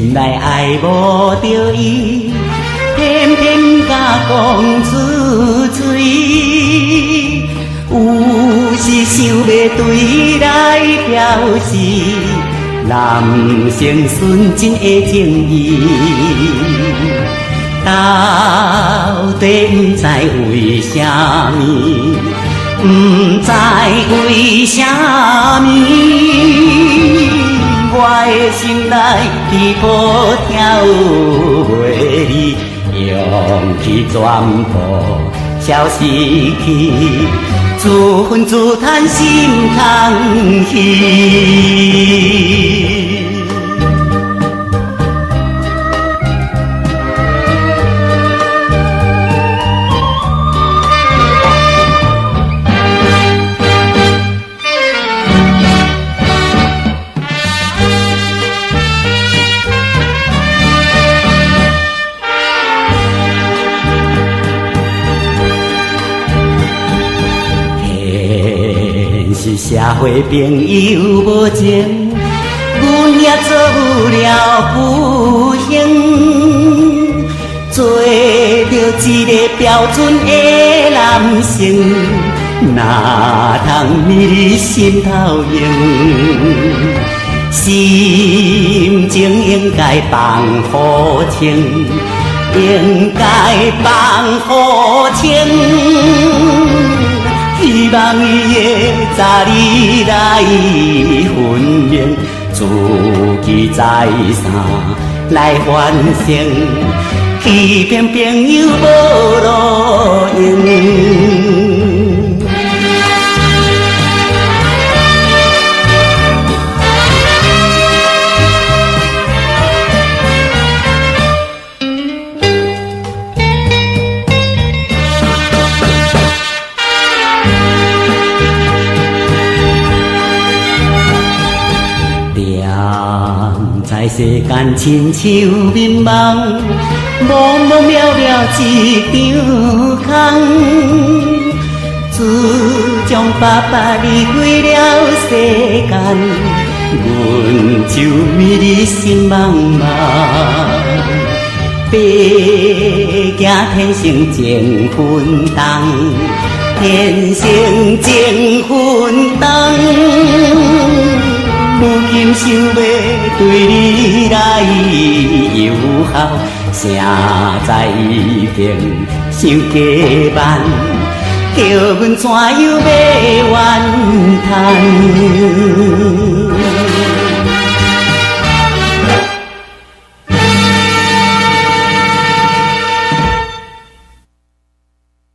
心内爱无着伊，偏偏甲讲出嘴。有时想要对来表示，男生纯真的情意，到底不知为啥物，不知为啥物，我的心内起波跳袂离，勇气全部消失去。自恨自叹心空虚。是社会朋友无情，阮也做了不幸，做着一个标准的男性，哪通迷你心头用？心情应该放乎情，应该放乎情。希望伊会早日来分明，自己再三来反省，欺骗朋友无路用。在世间亲像迷茫，茫茫渺渺一场空。自从爸爸离开了世间，阮就迷你心茫茫。白行天生情分重，天生情分重。如今想要对你来友好，谁知一定想加慢，叫阮怎样要怨叹？